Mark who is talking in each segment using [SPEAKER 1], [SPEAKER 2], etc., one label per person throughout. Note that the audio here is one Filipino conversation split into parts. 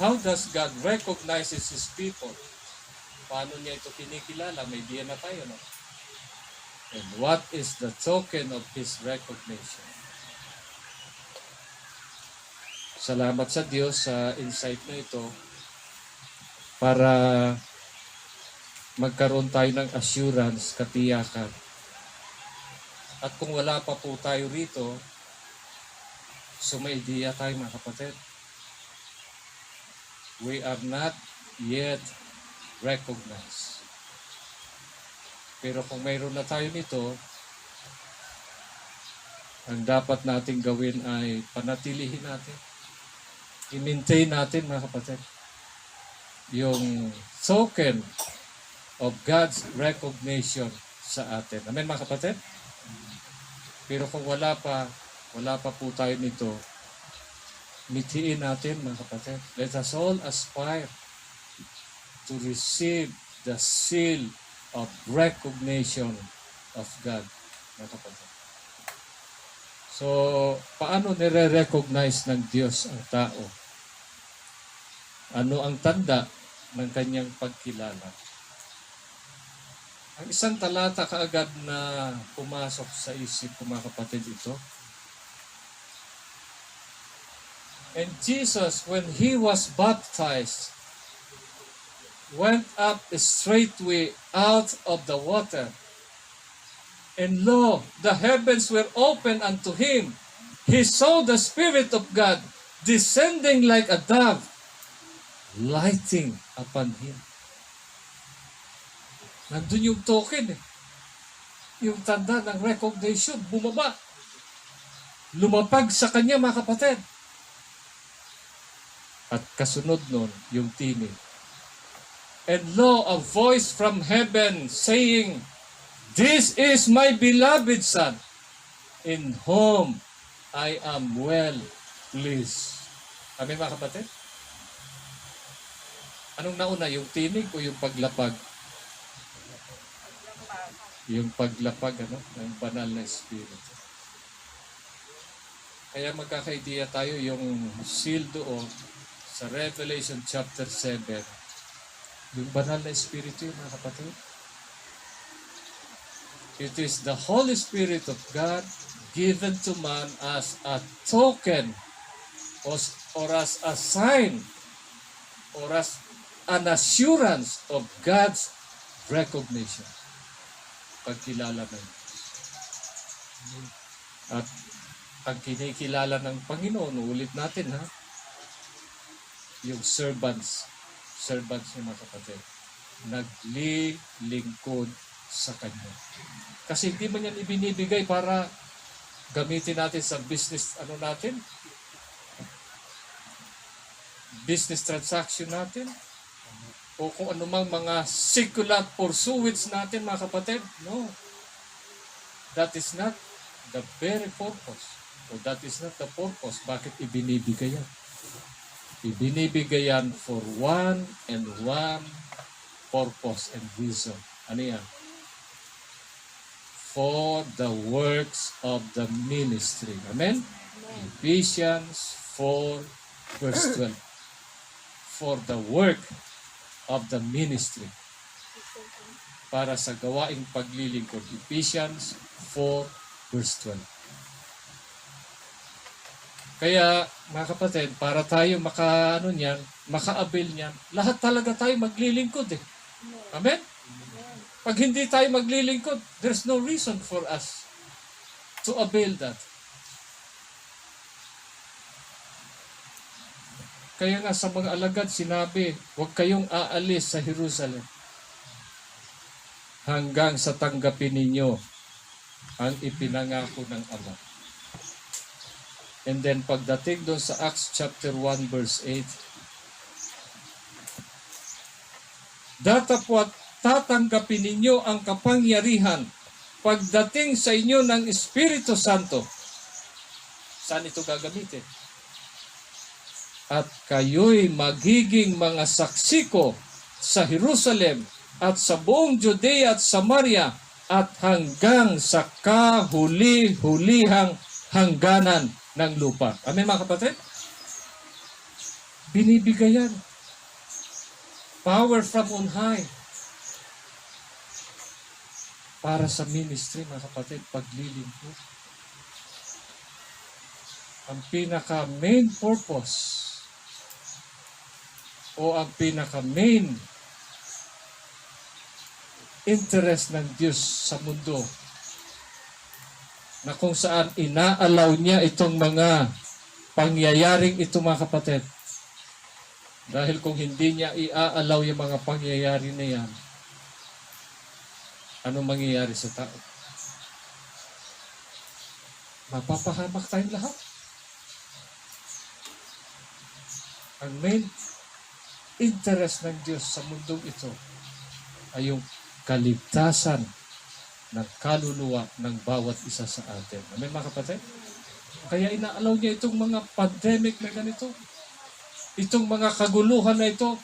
[SPEAKER 1] How does God recognizes His people? Paano niya ito kinikilala? May idea na tayo, no? And what is the token of His recognition? Salamat sa Diyos sa insight na ito para magkaroon tayo ng assurance, katiyakan. At kung wala pa po tayo rito, so may idea tayo mga kapatid. We are not yet recognized. Pero kung mayroon na tayo nito, ang dapat nating gawin ay panatilihin natin. I-maintain natin mga kapatid yung token of God's recognition sa atin. Amen mga kapatid? Pero kung wala pa po tayo nito, mithiin natin mga kapatid. Let us all aspire to receive the seal of recognition of God, mga kapatid. So, paano nire-recognize ng Diyos ang tao? Ano ang tanda ng kanyang pagkilala? Ang isang talata kaagad na pumasok sa isip ko mga kapatid ito. And Jesus, when He was baptized, went up straightway out of the water. And lo, the heavens were opened unto Him. He saw the Spirit of God descending like a dove, lighting upon Him. Nandun yung token eh. Yung tanda ng recognition, bumaba. Lumapag sa Kanya mga kapatid. At kasunod nun, yung tinig. And lo, a voice from heaven saying, This is my beloved Son, in whom I am well pleased. Amen mga kapatid? Anong nauna, yung tinig o yung paglapag? Yung paglapag ng banal na Espiritu. Kaya magkakaideya tayo yung seal doon sa Revelation chapter 7. Yung banal na Espiritu yun mga kapatid. It is the Holy Spirit of God given to man as a token or as a sign or as an assurance of God's recognition. Pagkilala ng at ang kinikilala ng Panginoon, ulit natin yung servants niya mga kapatid, naglilingkod sa Kanya. Kasi hindi man yan ibinibigay para gamitin natin sa business, business transaction natin, o kung anumang mga secular pursuits natin mga kapatid. No. That is not the very purpose. O that is not the purpose. Bakit ibinibigay yan? Ibinibigay yan for one and one purpose and reason. Ano yan? For the works of the ministry. Amen? Ephesians 4 verse 12. For the work of the ministry. Para sa gawaing paglilingkod. Ephesians 4 verse 12. Kaya, mga kapatid, para tayo maka-avail niyan, lahat talaga tayo maglilingkod eh. Amen? Pag hindi tayo maglilingkod, there's no reason for us to avail that. Kaya nga sa mga alagad sinabi, huwag kayong aalis sa Jerusalem hanggang sa tanggapin ninyo ang ipinangako ng Ama. And then pagdating doon sa Acts chapter 1 verse 8, datapwat tatanggapin ninyo ang kapangyarihan pagdating sa inyo ng Espiritu Santo. Saan ito gagamitin? At kayo'y magiging mga saksi ko sa Jerusalem at sa buong Judea at Samaria at hanggang sa kahuli-hulihang hangganan ng lupa. Amen mga kapatid? Binibigayan. Power from on high. Para sa ministry, mga kapatid, paglilingkod. Ang pinaka-main purpose o ang pinaka-main interest ng Diyos sa mundo na kung saan inaalaw niya itong mga pangyayaring ito, mga kapatid. Dahil kung hindi niya iaalaw yung mga pangyayari na yan, anong mangyayari sa tao? Mapapahamak tayong lahat. Ang main interest ng Diyos sa mundong ito ay yung kaligtasan ng kaluluwa ng bawat isa sa atin. Amen, mga kapatid? Kaya inaalaw niya itong mga pandemic na ganito. Itong mga kaguluhan na ito.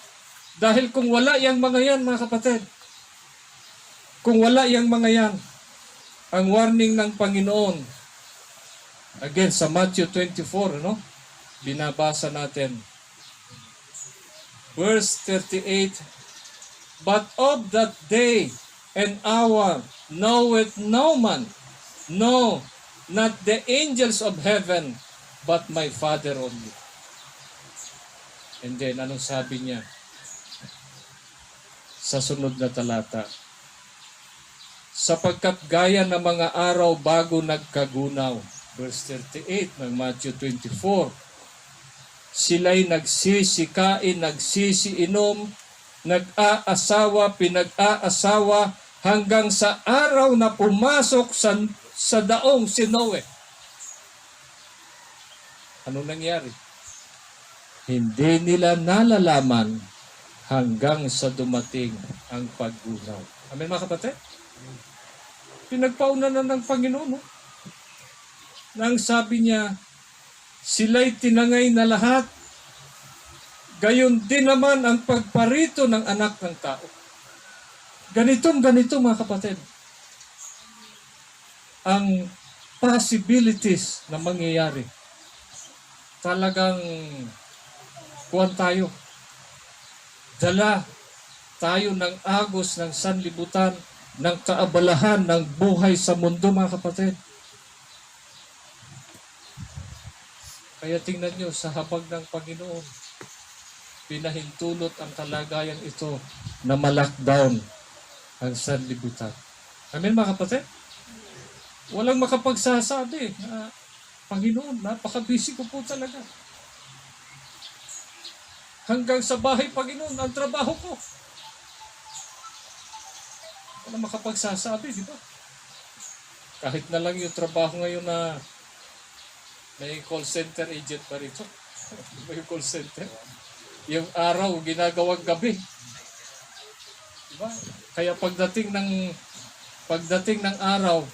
[SPEAKER 1] Dahil kung wala yang mga yan, mga kapatid, kung wala yang mga yan, ang warning ng Panginoon, again, sa Matthew 24, binabasa natin, verse 38, but of that day and hour knoweth no man, no, not the angels of heaven, but my Father only. And then, anong sabi niya? Sa sunod na talata, sapagkat gaya ng mga araw bago nagkagunaw, verse 38 ng Matthew 24, sila'y nagsisikain, nagsisiinom, nag-aasawa, pinag-aasawa, hanggang sa araw na pumasok sa daong si Noe. Ano nangyari? Hindi nila nalalaman hanggang sa dumating ang paggunaw. Amen, mga kapatid? Pinagpaunan na ng Panginoon, no? Nang sabi niya, sila'y tinangay na lahat, gayon din naman ang pagparito ng anak ng tao. Ganito, mga kapatid, ang possibilities na mangyayari. Talagang kuwan tayo. Dala tayo ng agos ng sanlibutan, ng kaabalahan ng buhay sa mundo, mga kapatid. Kaya tingnan nyo, sa habag ng Panginoon, pinahintulot ang kalagayan ito na ma-lockdown ang sanlibutan. Amen, mga kapatid? Walang makapagsasabi na, Panginoon, napaka-busy ko po talaga. Hanggang sa bahay, Panginoon, ang trabaho ko. Walang makapagsasabi, di ba? Kahit na lang yung trabaho ngayon na may call center agent pa rito. May call center. Yung araw, ginagawang gabi. Diba? Kaya pagdating ng araw,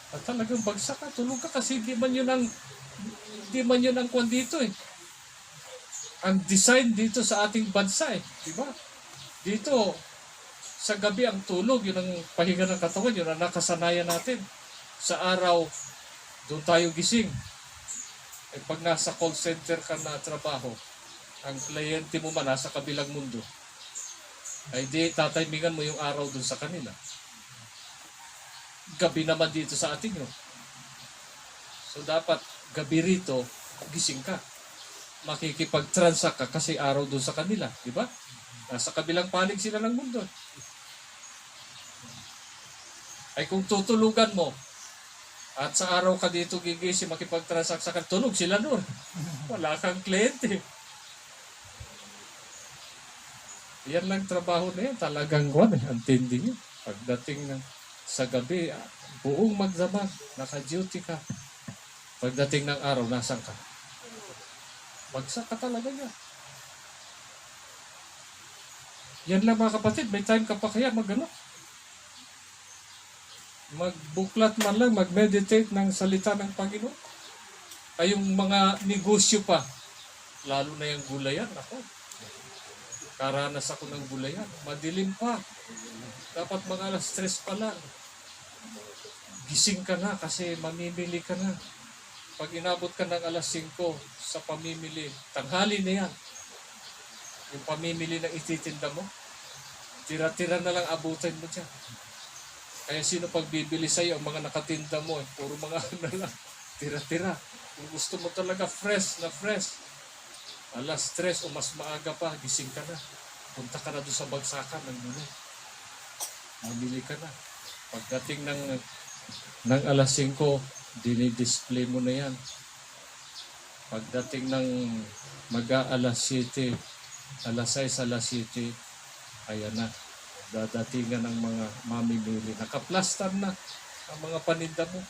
[SPEAKER 1] at talagang bagsak ka, tulog ka kasi di man yun ang kwan dito eh. Ang design dito sa ating bansa eh. Diba? Dito, sa gabi ang tulog, yun ang pahinga ng katawan, yun ang nakasanayan natin. Sa araw, doon tayo gising. Eh pag nasa call center ka na trabaho, ang kliyente mo man nasa kabilang mundo, ay di tataymingan mo yung araw dun sa kanila. Gabi naman dito sa atin yun. So dapat gabi rito, gising ka. Makikipag-transact ka kasi araw dun sa kanila. Di ba? Nasa kabilang panig sila ng mundo. Ay kung tutulugan mo, at sa araw ka dito gigising, makipag-transact sa tulog sila doon. Wala kang kliyente. Yan lang trabaho na yan. Talagang antindi nyo. Pagdating sa gabi, buong magdamag, naka-duty ka. Pagdating ng araw, nasan ka? Bagsak ka talaga niya. Yan lang, mga kapatid. May time ka pa kaya magbuklat man lang, mag-meditate ng salita ng Panginoon. Ay yung mga negosyo pa, lalo na yung gulayan, ako. Karanas ako ng gulayan. Madilim pa. Dapat mga alas 3 pa lang. Gising ka na kasi mamimili ka na. Pag inabot ka ng alas 5 sa pamimili, tanghali na yan. Yung pamimili ng ititinda mo, tira-tira na lang abutin mo dyan. Kaya sino pagbibili sa'yo, ang mga nakatinda mo, puro mga ano lang, tira-tira. Kung gusto mo talaga fresh na fresh, alas 3 o mas maaga pa, gising ka na. Punta ka na doon sa bagsakan ng muli. Mamili ka na. Pagdating ng alas 5, dinidisplay mo na yan. Pagdating ng mag-aalas 7, alas 6, alas 7, ayan na. Dadatingan ng mga mamimili. Nakaplastar na ang mga paninda mo.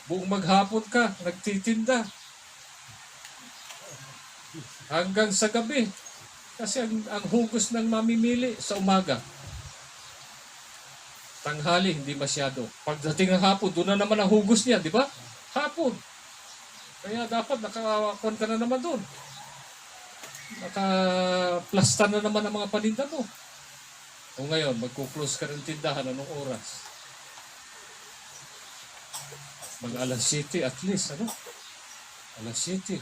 [SPEAKER 1] Buong maghapon ka, nagtitinda. Hanggang sa gabi. Kasi ang hugos ng mamimili sa umaga. Tanghali, hindi masyado. Pagdating ng hapon, doon na naman ang hugos niya, di ba? Hapon. Kaya dapat nakakakuan ka na naman doon. Naka-plastar na naman ang mga paninda mo. O ngayon, magkuklose ka ng tindahan, anong oras? Mag-alas 7 at least, ano? Alas 7.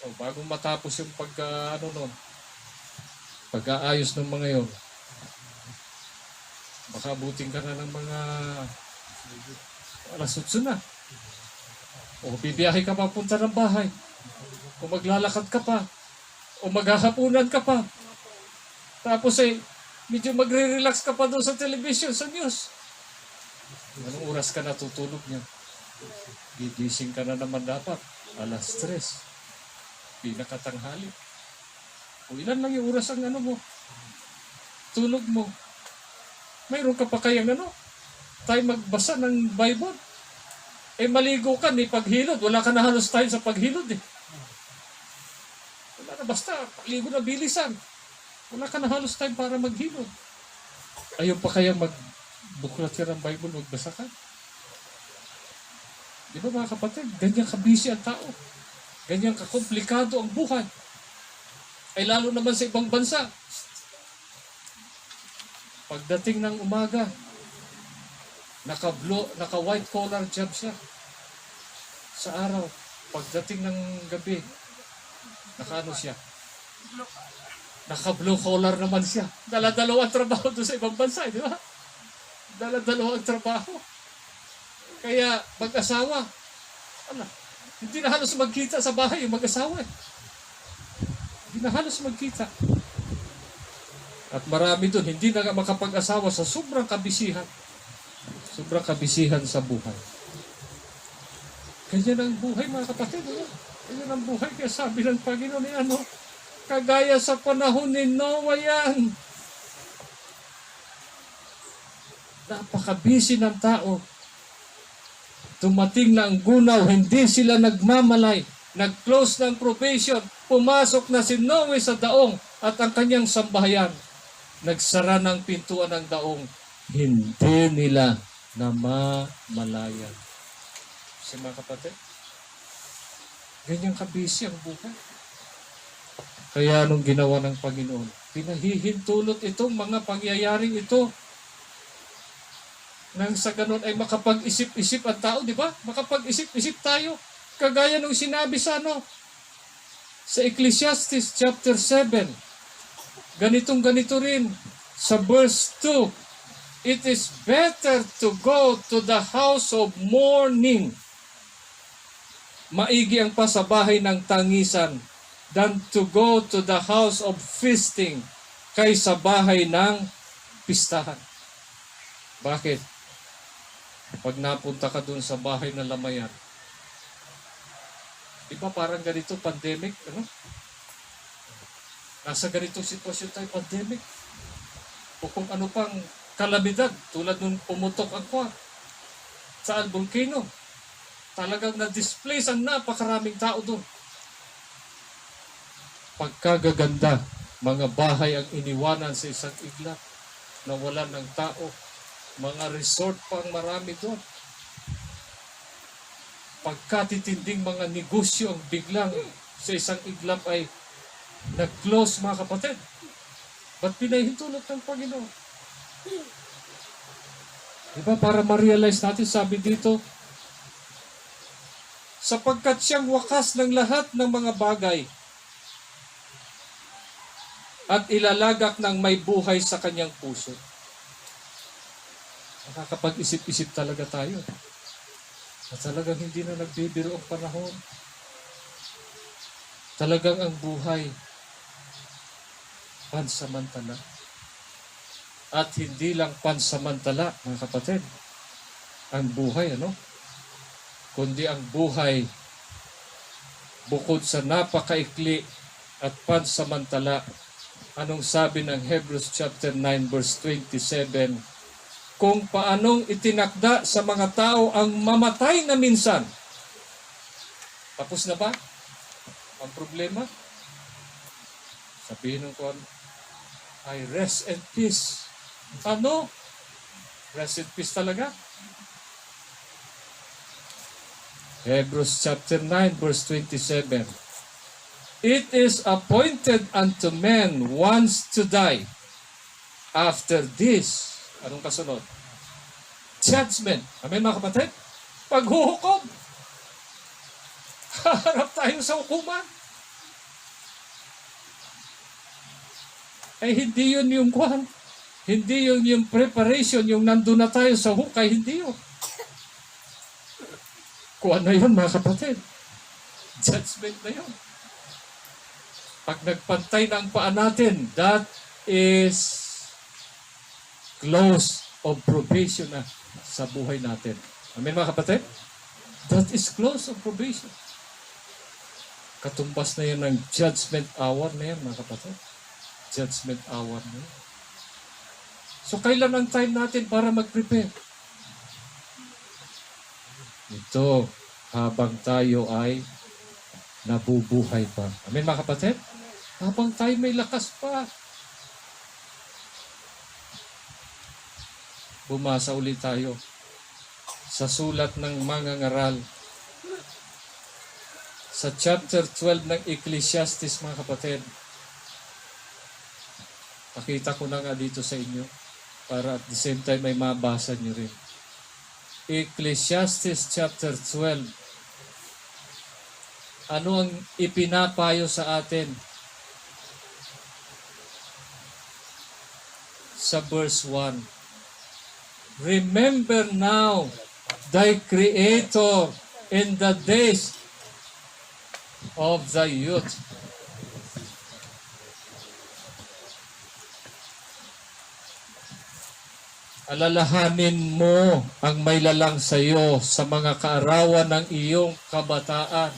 [SPEAKER 1] O, bagong matapos yung pag-aayos ng mga yon, baka abutin ka na ng mga alas 8 na. O, bibiyahe ka pa punta ng bahay. O, maglalakad ka pa. O, maghahapunan ka pa. Tapos medyo magre-relax ka pa doon sa television, sa news. Anong oras ka natutulog niya? Gigising ka na naman dapat. Alas 3. Pinakatanghali. O ilan lang yung oras ang mo? Tulog mo. Mayroon ka pa kayang tayo magbasa ng Bible? Maligo ka, ni paghilod. Wala ka na halos time sa paghilod Wala na, basta paligo na bilisan. Wala ka na halos time para maghilod. Ayaw pa kayang magbuklat ka ng Bible, magbasa ka? Di ba mga kapatid, ganyan kabisi ang tao. Ganyan kakomplikado ang buhay. Ay lalo naman sa ibang bansa. Pagdating ng umaga, naka-white collar job siya. Sa araw, pagdating ng gabi, naka-ano siya? Naka-blue collar naman siya. Dala-dalawang trabaho doon sa ibang bansa, di ba? Dala-dalawang trabaho. Kaya mag-asawa, hindi na halos magkita sa bahay yung mag-asawa Hindi na halos magkita. At marami doon, hindi na makapag-asawa sa sobrang kabisihan. Sobrang kabisihan sa buhay. Ganyan ang buhay, mga kapatid. Ganyan ang buhay. Kaya sabi ng Panginoon kagaya sa panahon ni Noah yan. Napakabisi ng tao. Tumating na ang gunaw, hindi sila nagmamalay. Nag-close ng probation. Pumasok na si Noe sa daong at ang kanyang sambahayan. Nagsara ng pintuan ng daong. Hindi nila namamalayan. Si mga kapatid, ganyan kabisi ang buhay. Kaya anong ginawa ng Panginoon? Pinahihintulot itong mga pangyayaring ito nang sa ganun ay makapag-isip-isip ang tao, di ba? Makapag-isip-isip tayo. Kagaya nung sinabi sa sa Ecclesiastes chapter 7. Ganito rin sa verse 2. It is better to go to the house of mourning. Maigi ang pasabahay ng tangisan than to go to the house of feasting kaysa bahay ng pistahan. Bakit? Pag napunta ka dun sa bahay na lamayan, di ba parang ganito, pandemic, Nasa ganitong sitwasyon tayo, pandemic. O kung ano pang kalamidad, tulad nung pumutok ang saan, volcano. Talagang na-displace ang napakaraming tao doon. Pagkagaganda, mga bahay ang iniwanan sa isang iglap, nawalan ng tao. Mga resort pa ang marami doon. Pagkatitinding mga negosyo ang biglang sa isang iglap ay nag-close, mga kapatid. Ba't pinahintulot ng Panginoon? Diba, para ma-realize natin, sabi dito, sapagkat siyang wakas ng lahat ng mga bagay at ilalagak ng may buhay sa kanyang puso. Nakakapag-isip-isip talaga tayo. At talagang hindi na nagbibiro ang panahon. Talagang ang buhay pansamantala. At hindi lang pansamantala, mga kapatid. Ang buhay, kundi ang buhay bukod sa napakaikli at pansamantala. Anong sabi ng Hebrews chapter 9 verse 27? Kung paanong itinakda sa mga tao ang mamatay na minsan. Tapos na ba ang problema? Sabihin ng kuwan, ay rest and peace. Ano? Rest and peace talaga? Hebrews chapter 9 verse 27. It is appointed unto men once to die. After this, anong kasunod? Judgment. Amen mga kapatid? Paghuhukom. Harap tayo sa hukuman. Ay hindi yun yung kwan. Hindi yun yung preparation, yung nandun na tayo sa hukay. Hindi yun. Kung ano yun mga kapatid? Judgment na yun. Pag nagpantay na ang paa natin, that is close of probation na sa buhay natin. Amen mga kapatid? That is close of probation. Katumbas na yun ng judgment hour na yan mga kapatid. Judgment hour na yun. So kailan ang time natin para mag-prepare? Ito, habang tayo ay nabubuhay pa. Amen mga kapatid? Habang tayo may lakas pa. Bumasa ulit tayo sa sulat ng mga ngaral. Sa chapter 12 ng Ecclesiastes mga kapatid. Pakita ko na nga dito sa inyo para at the same time ay mabasa nyo rin. Ecclesiastes chapter 12. Ano ang ipinapayo sa atin? Sa verse 1. Remember now thy Creator in the days of thy youth. Alalahanin mo ang may lalang sa iyo sa mga kaarawan ng iyong kabataan.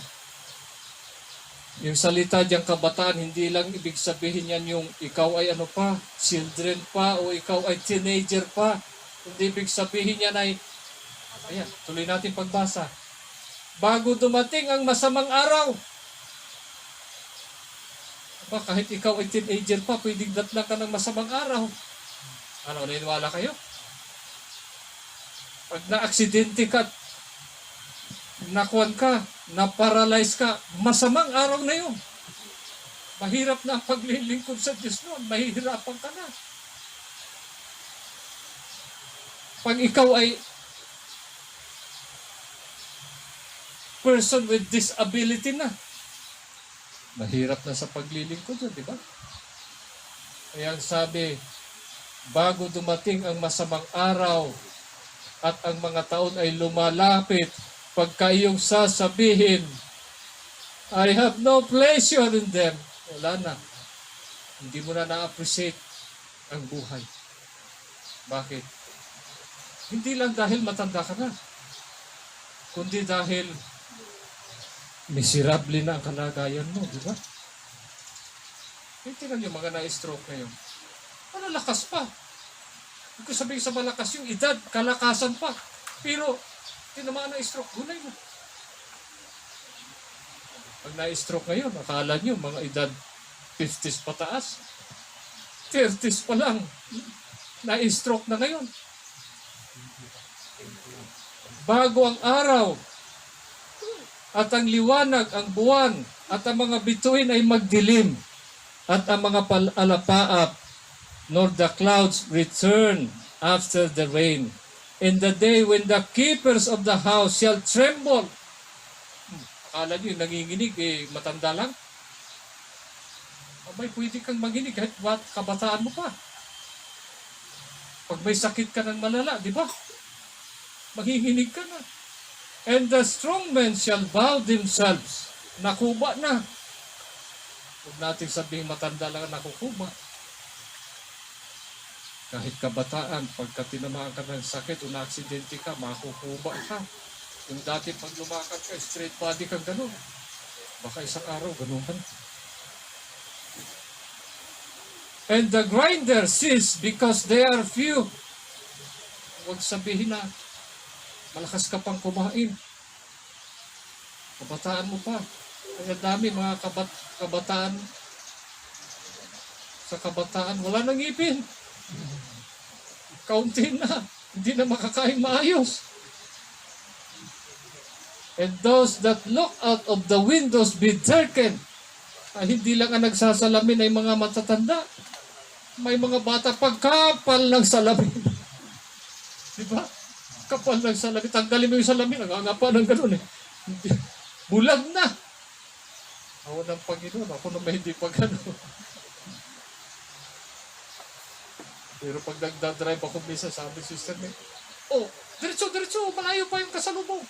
[SPEAKER 1] Yung salita diyang kabataan, hindi lang ibig sabihin yan yung ikaw ay ano pa, children pa, o ikaw ay teenager pa. Hindi ibig sabihin yan ay, ayan, tuloy natin pagbasa. Bago dumating ang masamang araw. Aba, kahit ikaw ay teenager pa, pwedeng datnan ka ng masamang araw. Ano, naniniwala kayo? Pag na-aksidente ka, nakuan ka, na-paralyze ka, masamang araw na yun. Mahirap na ang paglilingkod sa Diyos noon. Mahihirapan ka na. Pag ikaw ay person with disability na, mahirap na sa paglilingkod yun, di ba? Kaya sabi, bago dumating ang masamang araw at ang mga taon ay lumalapit, pagka iyong sasabihin, I have no pleasure in them. Wala na. Hindi mo na na-appreciate ang buhay. Bakit? Hindi lang dahil matanda ka na, kundi dahil miserable na ang kalagayan mo, di ba? Tingnan yung mga na-stroke ngayon. Malalakas pa. Hindi ko sabihin sa malakas yung edad, kalakasan pa. Pero, tinamaan na stroke, gunay mo. Pag na-stroke ngayon, akala nyo, mga edad 50s pataas, 30s pa lang, na-stroke na ngayon. Bago ang araw, at ang liwanag, ang buwan, at ang mga bituin ay magdilim, at ang mga alapaap, nor the clouds return after the rain. In the day when the keepers of the house shall tremble. Akala nyo, nanginginig, matanda lang. Abay, pwede kang manginig kahit kabataan mo pa. Pag may sakit ka ng malala, di ba? Manginginig ka na. And the strong men shall bow themselves. Nakuba na. Huwag natin sabihin matanda lang ang nakukuba. Kahit kabataan, pagka tinamaan ka ng sakit o na-aksidente ka, makukuba ka. Yung dati pag lumakad ka, straight body kang gano'n. Baka isang araw, gano'n ka. And the grinder cease because they are few. Huwag sabihin na, malakas ka pang kumain. Kabataan mo pa. Kaya dami mga kabataan. Sa kabataan, wala nang ngipin. Kaunti na. Hindi na makakain maayos. And those that look out of the windows be darkened. Hindi lang ang nagsasalamin ay mga matatanda. May mga bata pagkapal ng salamin. Di ba? Kapal ng salamin. Tanggalin mo yung salamin. Nangangapa ng gano'n eh. Bulag na. Ako ng Panginoon. Ako naman hindi pa gano'n. Pero pag nagdadrive ako minsan, sabi sister niya, oh, diretso, malayo pa yung kasalubong.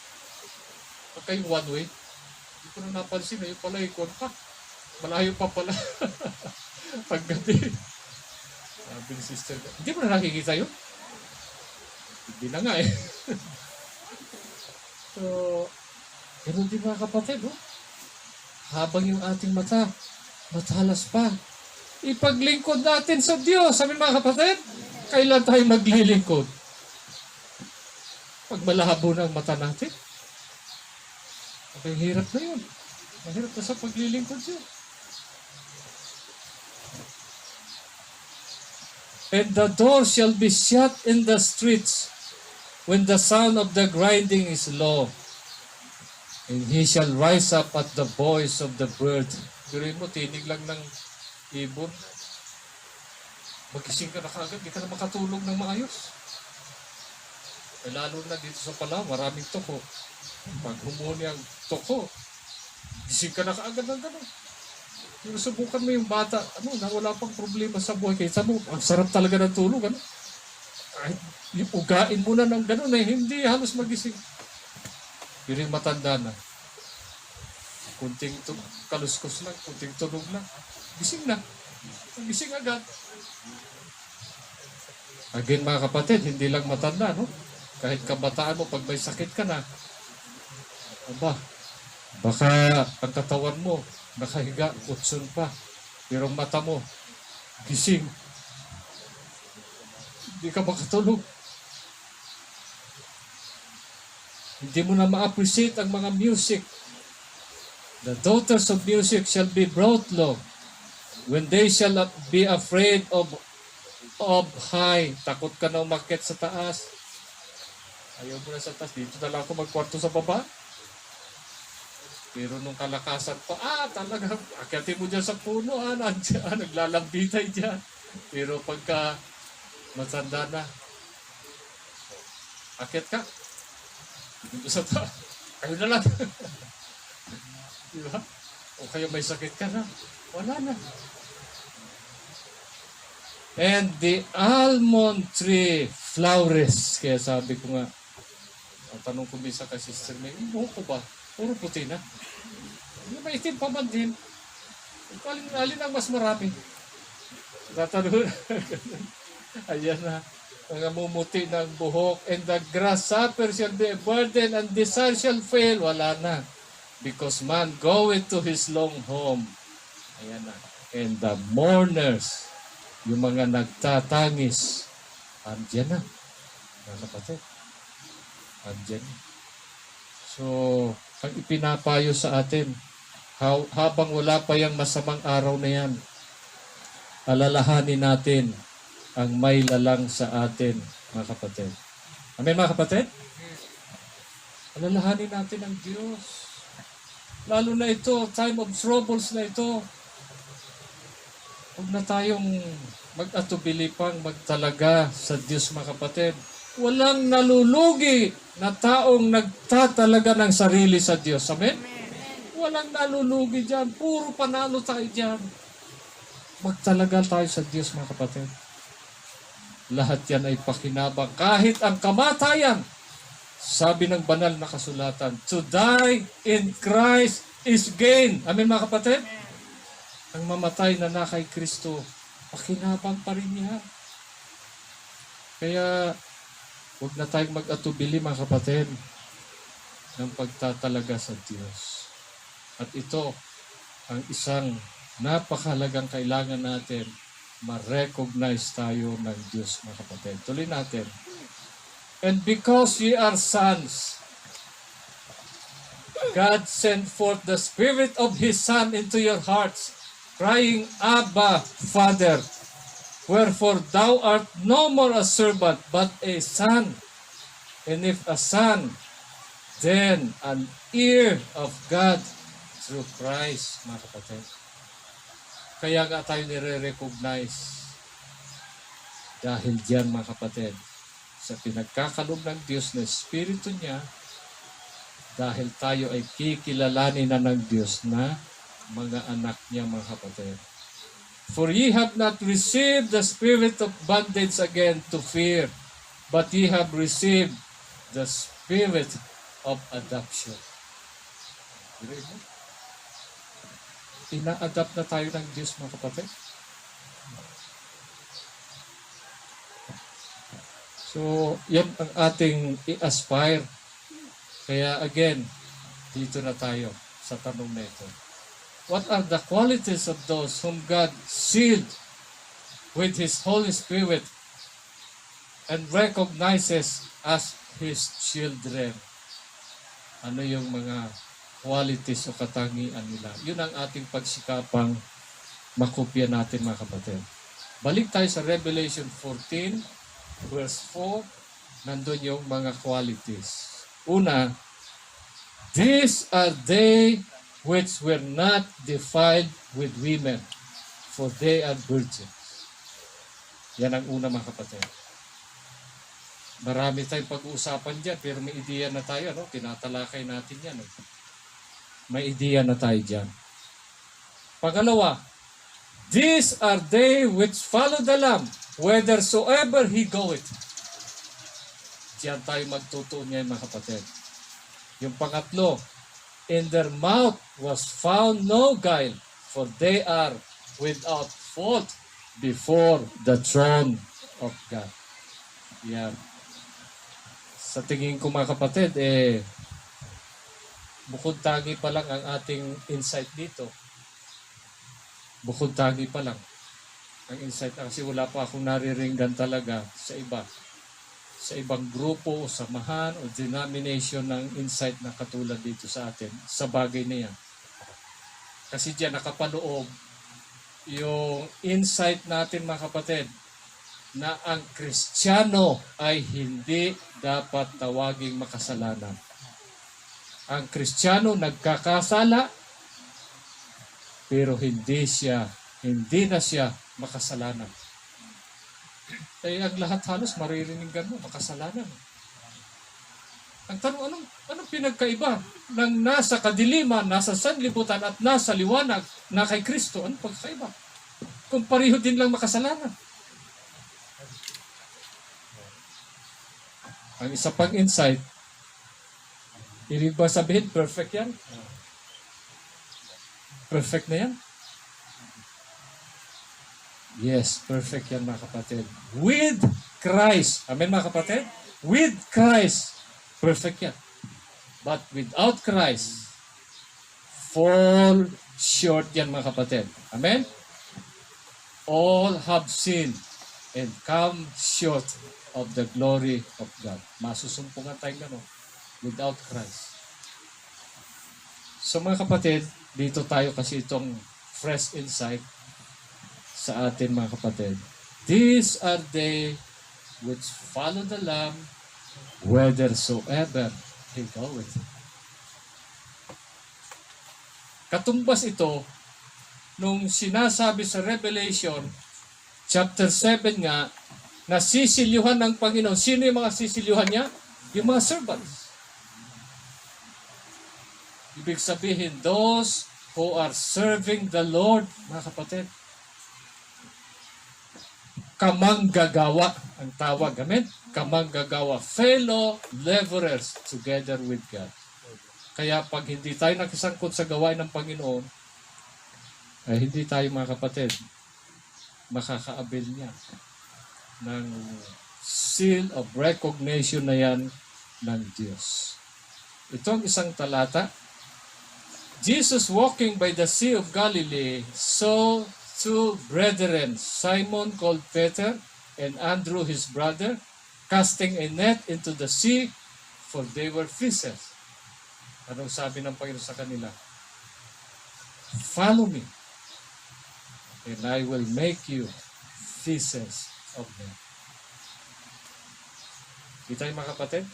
[SPEAKER 1] Pagka yung one way, hindi ko na napansin na yung pala yung pa. Malayo pa pala. Paggabi. Sabi ni sister, hindi mo na nakikita yun? Hindi na nga eh. So, ganun din mga kapatid, no? Habang yung ating mata, matalas pa, ipaglingkod natin sa Diyos. Sabi mga kapatid, kailan tayo maglilingkod? Pag malabo na ang mata natin. Okay, hirap na yun. Mahirap na sa paglilingkod yun. And the door shall be shut in the streets when the sound of the grinding is low. And he shall rise up at the voice of the bird. Durin mo, tinig lang ng ibon. Magising ka na kaagad, di ka na makatulog ng maayos. Eh, lalo na dito sa Palau, maraming toko. Pag humuni ang toko, gising ka na kaagad ng gano'n. Pero subukan mo yung bata, na wala pang problema sa buhay. Kaysa mo, ang sarap talaga ng tulog, Kahit yung ugain mo na ng gano'n, hindi halos magising. Pero yung matanda na, kunting kaluskos lang, kunting tulog lang, gising na. Gising agad. Again mga kapatid, hindi lang matanda, no? Kahit kabataan mo, pag may sakit ka na, baka ang katawan mo, nakahiga, utsun pa. Pero ang mata mo, gising. Hindi ka makatulog. Hindi mo na ma-appreciate ang mga music. The daughters of music shall be brought low when they shall not be afraid of high. Takot ka na umakyat sa taas. Ayaw mo na sa taas. Dito na lang ako magkwarto sa baba. Pero nung kalakasan pa, talaga, akyatin mo dyan sa puno, nandiyan, naglalambitay dyan. Pero pagka matanda na, akyat ka, dito sa taas, kayo na lang. Diba? O kayo may sakit ka na, wala na. And the almond tree flowers. Kaya sabi ko nga, ang tanong ko minsan kay sister May, buhok ko ba? Puro puti na. Yung maitim pa man din. Alin ang mas marami? Tatanong ayan na. Mga mumuti ng buhok. And the grasshopper shall be a burden and desire shall fail. Wala na. Because man goeth to his long home. Ayan na. And the mourners, yung mga nagtatangis, andyan na. Mga kapatid. Andyan. So, ang ipinapayo sa atin, habang wala pa yung masamang araw na yan, alalahanin natin ang may lalang sa atin, mga kapatid. Amen, mga kapatid? Alalahanin natin ang Diyos. Lalo na ito, time of troubles na ito. Huwag na tayong mag-atubili pang magtalaga sa Diyos, mga kapatid. Walang nalulugi na taong nagtatalaga ng sarili sa Diyos. Amen? Walang nalulugi dyan. Puro panalo tayo dyan. Magtalaga tayo sa Diyos, mga kapatid. Lahat yan ay pakinabang. Kahit ang kamatayan, sabi ng banal na kasulatan, to die in Christ is gain. Amen, mga kapatid? Ang mamatay na kay Kristo, pakinabang pa rin niya. Kaya, huwag na tayong mag-atubili, mga kapatid, ng pagtatalaga sa Diyos. At ito, ang isang napakahalagang kailangan natin, ma-recognize tayo ng Diyos, mga kapatid. Tuloy natin. And because ye are sons, God sent forth the Spirit of His Son into your hearts, crying, Abba, Father. Wherefore thou art no more a servant, but a son. And if a son, then an heir of God through Christ, mga kapatid. Kaya nga tayo nire-recognize dahil diyan, mga kapatid, sa pinagkakaloob ng Diyos na Espiritu niya, dahil tayo ay kikilalanin na ng Diyos na mga anak niya, mga kapatid. For ye have not received the spirit of bondage again to fear, but ye have received the spirit of adoption. Ina-adapt na tayo ng Diyos, mga kapatid. So, yan ang ating i-aspire. Kaya again, dito na tayo sa tanong na ito. What are the qualities of those whom God sealed with His Holy Spirit and recognizes as His children? Ano yung mga qualities o katangian nila? Yun ang ating pagsikapang makopya natin, mga kapatid. Balik tayo sa Revelation 14, verse 4, nandun yung mga qualities. Una, these are they which were not defiled with women, for they are virgins. Yan ang una, mga kapatid. Marami tayong pag-uusapan dyan, pero may ideya na tayo, no? Tinatalakay natin yan. May ideya na tayo dyan. Pangalawa, these are they which follow the Lamb, whithersoever He goeth. Diyan tayo magtutuon ngayon, mga kapatid. Yung pangatlo, in their mouth was found no guile, for they are without fault before the throne of God. Yan. Sa tingin ko, mga kapatid, bukod tangi pa lang ang ating insight dito. Bukod tangi pa lang ang insight, kasi wala pa akong nariringgan talaga sa iba. Sa ibang grupo, samahan, o denomination ng insight na katulad dito sa atin, sa bagay na yan. Kasi diyan nakapaloob yung insight natin, mga kapatid, na ang Kristiyano ay hindi dapat tawaging makasalanan. Ang Kristiyano nagkakasala, pero hindi na siya makasalanan. Ay ang lahat halos maririnig mo, makasalanan. Ang tanong, anong pinagkaiba ng nasa kadiliman, nasa sanlibutan at nasa liwanag na kay Kristo? Anong pagkaiba? Kung pareho din lang makasalanan. Ang isa pang insight, ibig ba sabihin perfect yan? Perfect na yan? Yes, perfect yan, mga kapatid. With Christ. Amen, mga kapatid? With Christ. Perfect yan. But without Christ, fall short yan, mga kapatid. Amen? All have sinned and come short of the glory of God. Masusumpungan tayong gano'n. Without Christ. So, mga kapatid, dito tayo kasi itong fresh insight sa atin, mga kapatid. These are they which follow the Lamb whithersoever He goeth. Katumbas ito nung sinasabi sa Revelation chapter 7 nga na sisilyuhan ng Panginoon. Sino yung mga sisilyuhan niya? Yung mga servants. Ibig sabihin, those who are serving the Lord, mga kapatid. kamanggagawa ang tawag. Amen? Kamanggagawa. Fellow laborers together with God. Kaya pag hindi tayo nakisangkot sa gawain ng Panginoon, ay hindi tayo mga kapatid makakaabil niya ng seal of recognition na yan ng Diyos. Ito ang isang talata. Jesus walking by the Sea of Galilee saw two brethren, Simon called Peter and Andrew his brother, casting a net into the sea, for they were fishers. Anong sabi ng Panginoon sa kanila? Follow me, and I will make you fishers of men. Kita yung mga kapatid?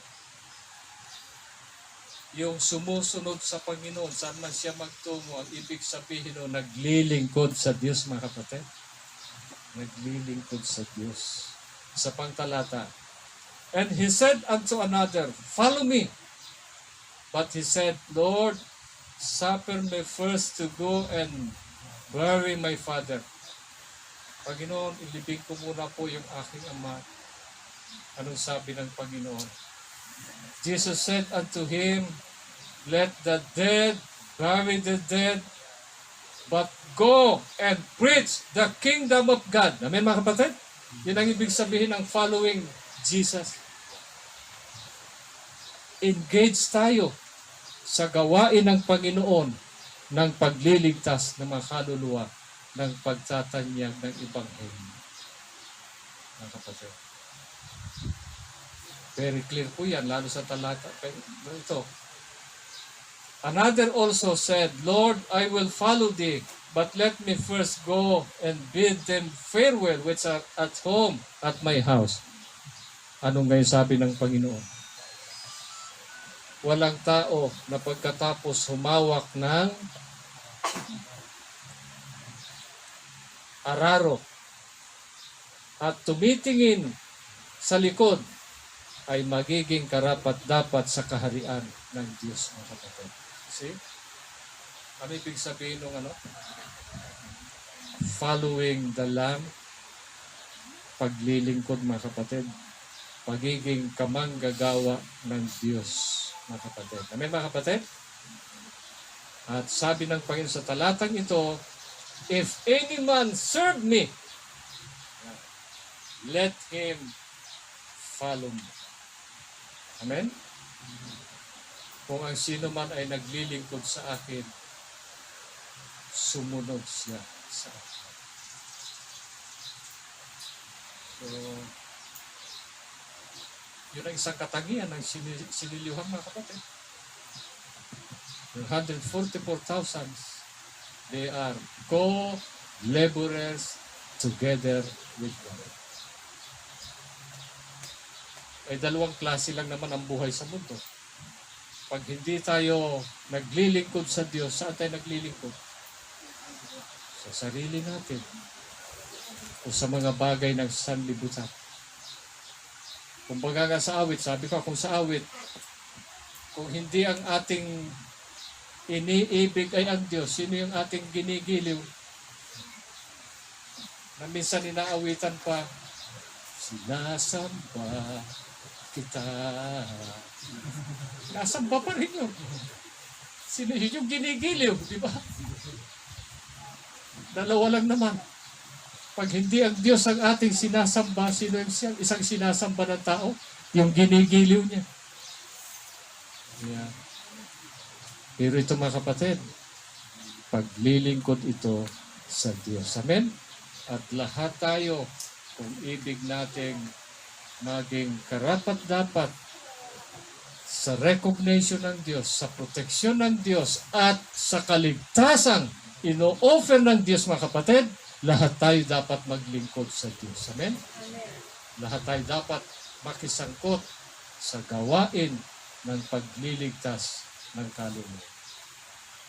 [SPEAKER 1] Yung sumusunod sa Panginoon, saan man siya magtungo, ang ibig sabihin o naglilingkod sa Diyos, mga kapatid. Naglilingkod sa Diyos. Sa pangtalata. And he said unto another, follow me. But he said, Lord, suffer me first to go and bury my father. Panginoon, ilibing ko muna po yung aking ama. Anong sabi ng Panginoon? Jesus said unto him, let the dead bury the dead, but go and preach the kingdom of God. Amen, mga kapatid? Yan ang ibig sabihin ng following Jesus. Engage tayo sa gawain ng Panginoon ng pagliligtas ng mga kaluluwa ng pagtatanyag ng Ebanghelyo. Mga kapatid. Very clear po yan, lalo sa talata. Ito. Another also said, Lord, I will follow thee, but let me first go and bid them farewell which are at home at my house. Anong ngayon sabi ng Panginoon? Walang tao na pagkatapos humawak ng araro at tumitingin sa likod ay magiging karapat-dapat sa kaharian ng Diyos, mga kapatid. See? Ano ibig sabihin ng ano? Following the Lamb, paglilingkod, mga kapatid. Pagiging kamanggagawa ng Diyos, mga kapatid. Amen, mga kapatid? At sabi ng Panginoon sa talatang ito, if any man serve me, let him follow me. Amen? Kung ang sino man ay naglilingkod sa akin, sumunod siya sa akin. So, yun ang isang katangian ng sinilihan, mga kapatid. Yung 144,000, they are co-laborers together with God. Ay dalawang klase lang naman ang buhay sa mundo. Pag hindi tayo naglilingkod sa Diyos, saan tayo naglilingkod? Sa sarili natin. O sa mga bagay ng sanlibutan. Kung baga nga sa awit, sabi ko kung sa awit, kung hindi ang ating iniibig ay ang Diyos, sino yung ating ginigiliw? Na minsan inaawitan pa, sinasamba kita. Nasamba pa rin yun. Sino yun yung ginigiliw, di ba? Dalawa lang naman. Pag hindi ang Diyos ang ating sinasamba, sino yung isang sinasamba ng tao? Yung ginigiliw niya. Yeah. Pero ito, mga kapatid, paglilingkod ito sa Diyos. Amen? At lahat tayo, kung ibig nating maging karapat-dapat sa recognition ng Diyos, sa proteksyon ng Diyos, at sa kaligtasang ino-offer ng Diyos, mga kapatid, lahat tayo dapat maglingkod sa Diyos. Amen? Amen. Lahat tayo dapat makisangkot sa gawain ng pagliligtas ng kaluluwa.